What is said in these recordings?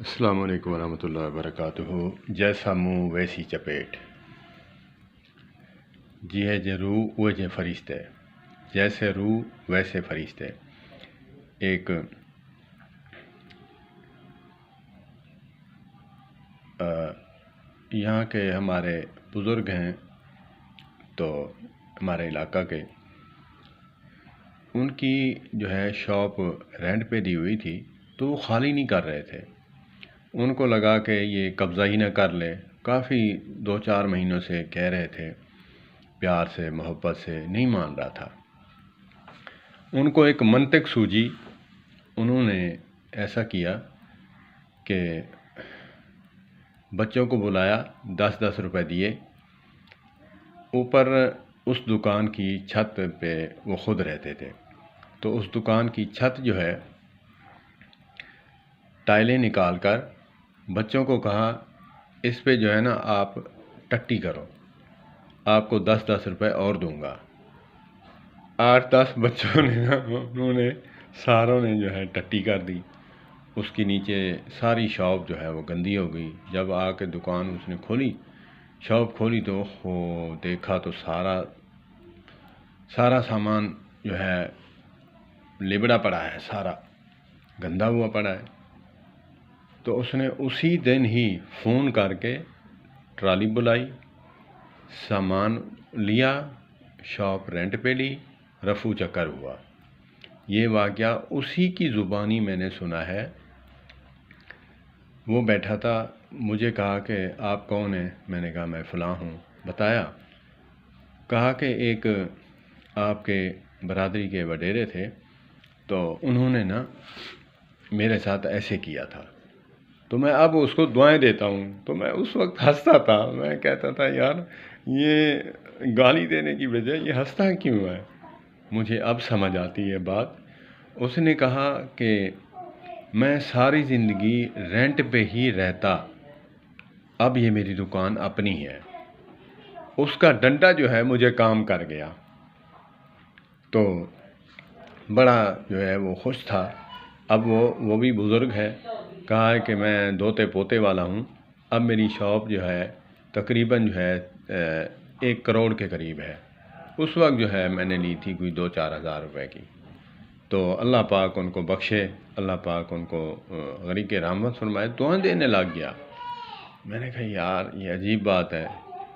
السلام علیکم ورحمۃ اللہ وبرکاتہ۔ جیسا منہ ویسی چپیٹ، جی ہے جو روح وہ جو فرشتے، جیسے روح ویسے فرشتے۔ ایک یہاں کے ہمارے بزرگ ہیں تو ہمارے علاقہ کے، ان کی جو ہے شاپ رینٹ پہ دی ہوئی تھی تو وہ خالی نہیں کر رہے تھے۔ ان کو لگا کہ یہ قبضہ ہی نہ کر لے، کافی 2-4 مہینوں سے کہہ رہے تھے، پیار سے محبت سے نہیں مان رہا تھا۔ ان کو ایک منطق سوجی، انہوں نے ایسا کیا کہ بچوں کو بلایا، 10-10 روپے دیے، اوپر اس دکان کی چھت پہ وہ خود رہتے تھے، تو اس دکان کی چھت جو ہے ٹائلیں نکال کر بچوں کو کہا اس پہ جو ہے نا آپ ٹٹی کرو، آپ کو 10-10 روپے اور دوں گا۔ 8-10 بچوں نے نا انہوں نے ساروں نے جو ہے ٹٹی کر دی، اس کی نیچے ساری شاپ جو ہے وہ گندی ہو گئی۔ جب آ کے دکان اس نے کھولی، شاپ کھولی تو دیکھا تو سارا سامان جو ہے لبڑا پڑا ہے، سارا گندا ہوا پڑا ہے۔ تو اس نے اسی دن ہی فون کر کے ٹرالی بلائی، سامان لیا، شاپ رینٹ پہ لی، رفو چکر ہوا۔ یہ واقعہ اسی کی زبانی میں نے سنا ہے۔ وہ بیٹھا تھا، مجھے کہا کہ آپ کون ہیں؟ میں نے کہا میں فلاں ہوں، بتایا، کہا کہ ایک آپ کے برادری کے وڈیرے تھے تو انہوں نے نا میرے ساتھ ایسے کیا تھا، تو میں اب اس کو دعائیں دیتا ہوں۔ تو میں اس وقت ہنستا تھا، میں کہتا تھا یار یہ گالی دینے کی وجہ یہ ہنستا کیوں ہے؟ مجھے اب سمجھ آتی ہے بات۔ اس نے کہا کہ میں ساری زندگی رینٹ پہ ہی رہتا، اب یہ میری دکان اپنی ہے۔ اس کا ڈنڈا جو ہے مجھے کام کر گیا، تو بڑا جو ہے وہ خوش تھا۔ اب وہ بھی بزرگ ہے، کہا ہے کہ میں دوتے پوتے والا ہوں، اب میری شاپ جو ہے تقریباً جو ہے 1 کروڑ کے قریب ہے۔ اس وقت جو ہے میں نے لی تھی کوئی 2-4 ہزار روپے کی۔ تو اللہ پاک ان کو بخشے، اللہ پاک ان کو غریق رحمت فرمائے، دعائیں دینے لگ گیا۔ میں نے کہا یار یہ عجیب بات ہے،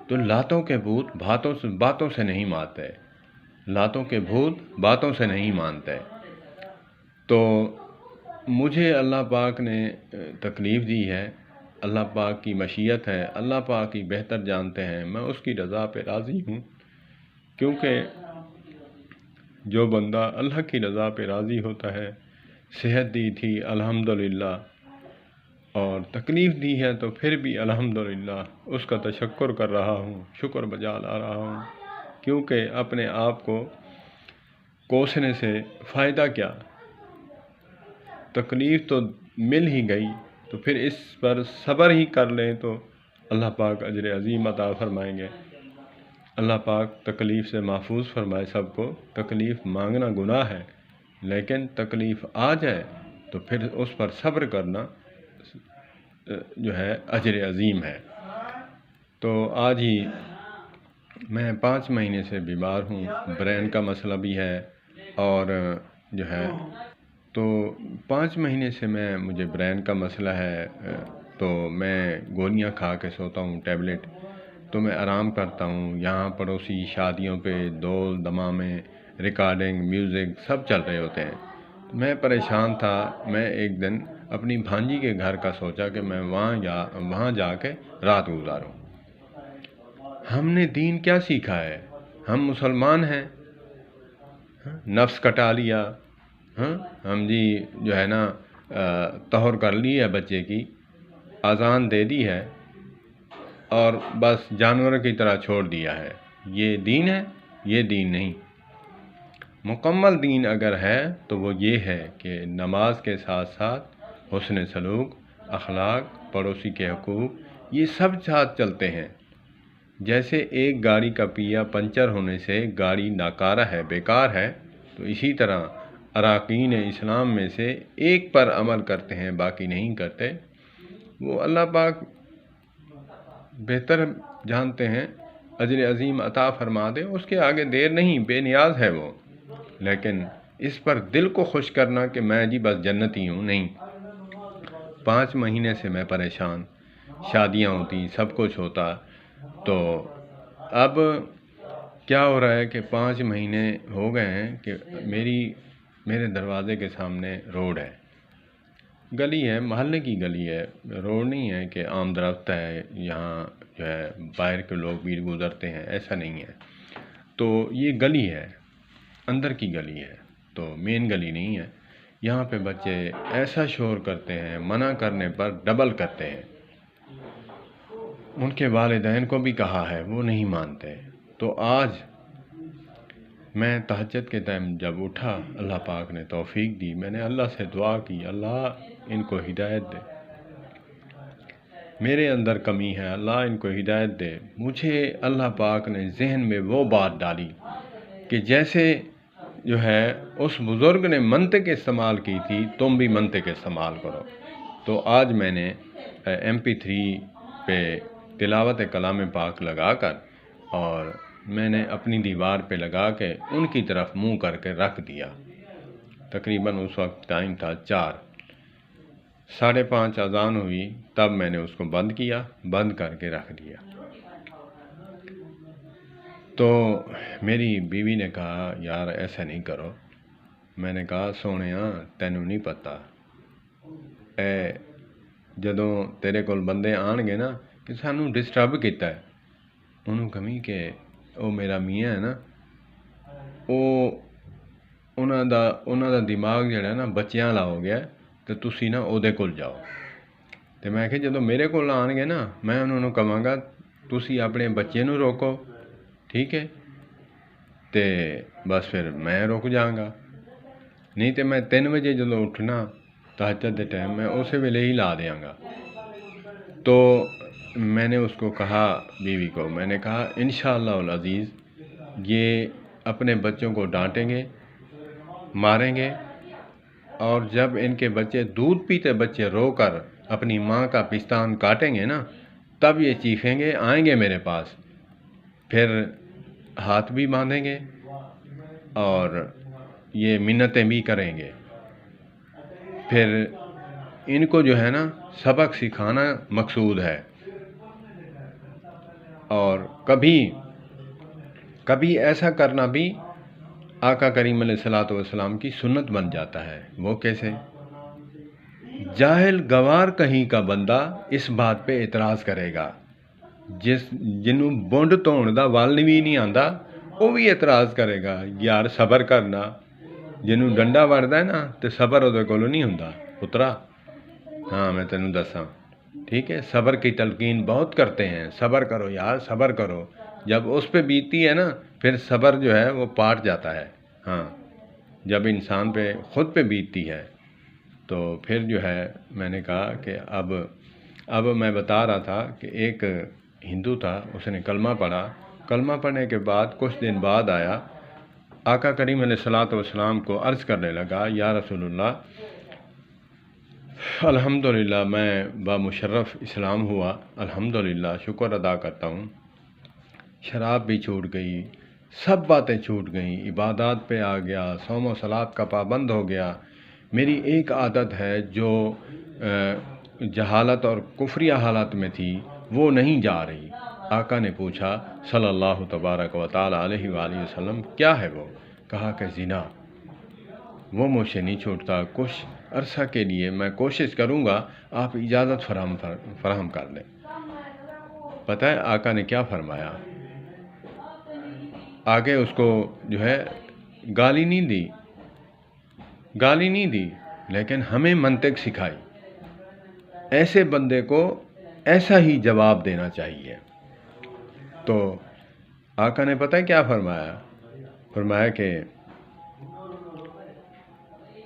تو لاتوں کے بھوت باتوں سے نہیں مانتے، لاتوں کے بھوت باتوں سے نہیں مانتے۔ تو مجھے اللہ پاک نے تکلیف دی ہے، اللہ پاک کی مشیت ہے، اللہ پاک ہی بہتر جانتے ہیں، میں اس کی رضا پہ راضی ہوں، کیونکہ جو بندہ اللہ کی رضا پہ راضی ہوتا ہے، صحت دی تھی الحمدللہ، اور تکلیف دی ہے تو پھر بھی الحمدللہ اس کا تشکر کر رہا ہوں، شکر بجا لا رہا ہوں، کیونکہ اپنے آپ کو کوسنے سے فائدہ کیا؟ تکلیف تو مل ہی گئی، تو پھر اس پر صبر ہی کر لیں تو اللہ پاک اجر عظیم عطا فرمائیں گے۔ اللہ پاک تکلیف سے محفوظ فرمائے سب کو۔ تکلیف مانگنا گناہ ہے، لیکن تکلیف آ جائے تو پھر اس پر صبر کرنا جو ہے اجر عظیم ہے۔ تو آج ہی میں 5 مہینے سے بیمار ہوں، برین کا مسئلہ بھی ہے، اور جو ہے تو 5 مہینے سے مجھے برین کا مسئلہ ہے، تو میں گولیاں کھا کے سوتا ہوں، ٹیبلٹ، تو میں آرام کرتا ہوں۔ یہاں پڑوسی شادیوں پہ دول دمامے، ریکارڈنگ، میوزک سب چل رہے ہوتے ہیں۔ میں پریشان تھا، میں ایک دن اپنی بھانجی کے گھر کا سوچا کہ میں وہاں جا کے رات گزاروں۔ ہم نے دین کیا سیکھا ہے؟ ہم مسلمان ہیں، نفس کٹا لیا، ہم جی جو ہے نا طہر کر لی ہے بچے کی، اذان دے دی ہے، اور بس جانور کی طرح چھوڑ دیا ہے۔ یہ دین ہے؟ یہ دین نہیں۔ مکمل دین اگر ہے تو وہ یہ ہے کہ نماز کے ساتھ ساتھ حسن سلوک، اخلاق، پڑوسی کے حقوق، یہ سب ساتھ چلتے ہیں۔ جیسے ایک گاڑی کا پہیہ پنچر ہونے سے گاڑی ناکارہ ہے، بیکار ہے، تو اسی طرح اراکین اسلام میں سے ایک پر عمل کرتے ہیں، باقی نہیں کرتے، وہ اللہ پاک بہتر جانتے ہیں، اجر عظیم عطا فرما دے، اس کے آگے دیر نہیں، بے نیاز ہے وہ. لیکن اس پر دل کو خوش کرنا کہ میں جی بس جنتی ہوں، نہیں. 5 مہینے سے میں پریشان، شادیاں ہوتی، سب کچھ ہوتا. تو اب کیا ہو رہا ہے کہ 5 مہینے ہو گئے ہیں کہ میرے دروازے کے سامنے روڈ ہے، گلی ہے، محلے کی گلی ہے، روڈ نہیں ہے کہ عام درخت ہے یہاں جو ہے باہر کے لوگ بھی گزرتے ہیں، ایسا نہیں ہے. تو یہ گلی ہے، اندر کی گلی ہے، تو مین گلی نہیں ہے. یہاں پہ بچے ایسا شور کرتے ہیں، منع کرنے پر ڈبل کرتے ہیں. ان کے والدین کو بھی کہا ہے، وہ نہیں مانتے. تو آج میں تہجد کے ٹائم جب اٹھا، اللہ پاک نے توفیق دی، میں نے اللہ سے دعا کی، اللہ ان کو ہدایت دے، میرے اندر کمی ہے، اللہ ان کو ہدایت دے. مجھے اللہ پاک نے ذہن میں وہ بات ڈالی کہ جیسے جو ہے اس بزرگ نے منطق استعمال کی تھی، تم بھی منطق استعمال کرو. تو آج میں نے MP3 پہ تلاوت کلام پاک لگا کر اور میں نے اپنی دیوار پہ لگا کے ان کی طرف منہ کر کے رکھ دیا. تقریباً اس وقت ٹائم تھا 4، 5:30 اذان ہوئی، تب میں نے اس کو بند کیا، بند کر کے رکھ دیا. تو میری بیوی نے کہا یار ایسا نہیں کرو. میں نے کہا سونیاں تینوں نہیں پتا، جدوں تیرے کول بندے آن گے نا کہ سانوں ڈسٹرب کیتا ہے، انہوں کمی کہ وہ میرا میاں ہے نا، انہاں دا دماغ جڑا نا بچیاں والا ہو گیا، تو تسی نا او دے کول جاؤ. تو میں کہ جدوں میرے کول آن گے نا، میں انہوں نے کہاں گا تسی اپنے بچے نو روکو، ٹھیک ہے، تے بس پھر میں رک جاؤں گا. نہیں تو میں 3 بجے جدوں اٹھنا تہجد دے ٹائم، میں اسی ویلے ہی لا دیاں گا. تو میں نے اس کو کہا، بیوی کو میں نے کہا انشاءاللہ العزیز یہ اپنے بچوں کو ڈانٹیں گے، ماریں گے، اور جب ان کے بچے دودھ پیتے بچے رو کر اپنی ماں کا پستان کاٹیں گے نا، تب یہ چیخیں گے، آئیں گے میرے پاس، پھر ہاتھ بھی باندھیں گے اور یہ منتیں بھی کریں گے. پھر ان کو جو ہے نا سبق سکھانا مقصود ہے. اور کبھی ایسا کرنا بھی آقا کریم علیہ الصلوۃ والسلام کی سنت بن جاتا ہے. وہ کیسے؟ جاہل گوار کہیں کا بندہ اس بات پہ اعتراض کرے گا، جنوں بونڈ دھون دا ول بھی نہیں آندا وہ بھی اعتراض کرے گا، یار صبر کرنا. جنوں ڈنڈا وڑدا ہے نا تے صبر وہ کولوں نہیں ہوندا پترا. ہاں میں تینوں دساں، ٹھیک ہے، صبر کی تلقین بہت کرتے ہیں، صبر کرو یار صبر کرو. جب اس پہ بیتتی ہے نا پھر صبر جو ہے وہ پاٹ جاتا ہے. ہاں جب انسان پہ خود پہ بیتتی ہے تو پھر جو ہے میں نے کہا کہ اب میں بتا رہا تھا کہ ایک ہندو تھا، اس نے کلمہ پڑھا. کلمہ پڑھنے کے بعد کچھ دن بعد آیا، آقا کریم علیہ الصلوۃ والسلام کو عرض کرنے لگا، یا رسول اللہ الحمدللہ میں بامشرف اسلام ہوا، الحمدللہ شکر ادا کرتا ہوں، شراب بھی چھوٹ گئی، سب باتیں چھوٹ گئیں، عبادات پہ آ گیا، صوم و صلات کا پابند ہو گیا. میری ایک عادت ہے جو جہالت اور کفریہ حالت میں تھی وہ نہیں جا رہی. آقا نے پوچھا صلی اللہ تبارک و تعالی علیہ وآلہ وسلم کیا ہے وہ؟ کہا کہ زنا. وہ مجھ سے نہیں چھوٹتا، کچھ عرصہ کے لیے میں کوشش کروں گا، آپ اجازت فراہم کر دیں. پتہ ہے آقا نے کیا فرمایا؟ آگے اس کو جو ہے گالی نہیں دی لیکن ہمیں منطق سکھائی. ایسے بندے کو ایسا ہی جواب دینا چاہیے. تو آقا نے پتہ ہے کیا فرمایا کہ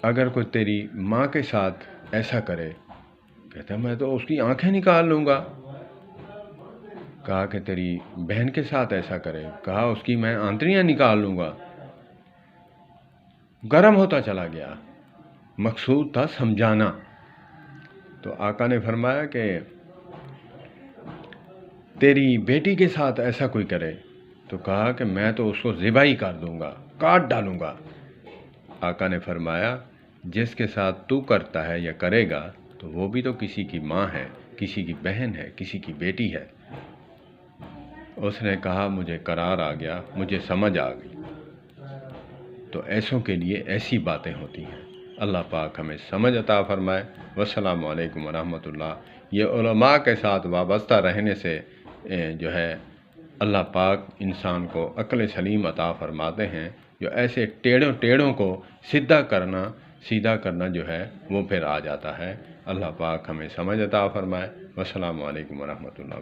اگر کوئی تیری ماں کے ساتھ ایسا کرے، کہتا میں تو اس کی آنکھیں نکال لوں گا. کہا کہ تیری بہن کے ساتھ ایسا کرے، کہا اس کی میں آنتڑیاں نکال لوں گا. گرم ہوتا چلا گیا. مقصود تھا سمجھانا. تو آقا نے فرمایا کہ تیری بیٹی کے ساتھ ایسا کوئی کرے تو کہا کہ میں تو اس کو ذبح ہی کر دوں گا، کاٹ ڈالوں گا۔ آقا نے فرمایا جس کے ساتھ تو کرتا ہے یا کرے گا تو وہ بھی تو کسی کی ماں ہے، کسی کی بہن ہے، کسی کی بیٹی ہے۔ اس نے کہا مجھے قرار آ گیا، مجھے سمجھ آ گئی۔ تو ایسوں کے لیے ایسی باتیں ہوتی ہیں۔ اللہ پاک ہمیں سمجھ عطا فرمائے۔ والسلام علیکم ورحمۃ اللہ۔ یہ علماء کے ساتھ وابستہ رہنے سے جو ہے اللہ پاک انسان کو عقل سلیم عطا فرماتے ہیں، جو ایسے ٹیڑھوں کو سیدھا کرنا جو ہے وہ پھر آ جاتا ہے۔ اللہ پاک ہمیں سمجھ عطا فرمائے۔ والسلام علیکم ورحمۃ اللہ۔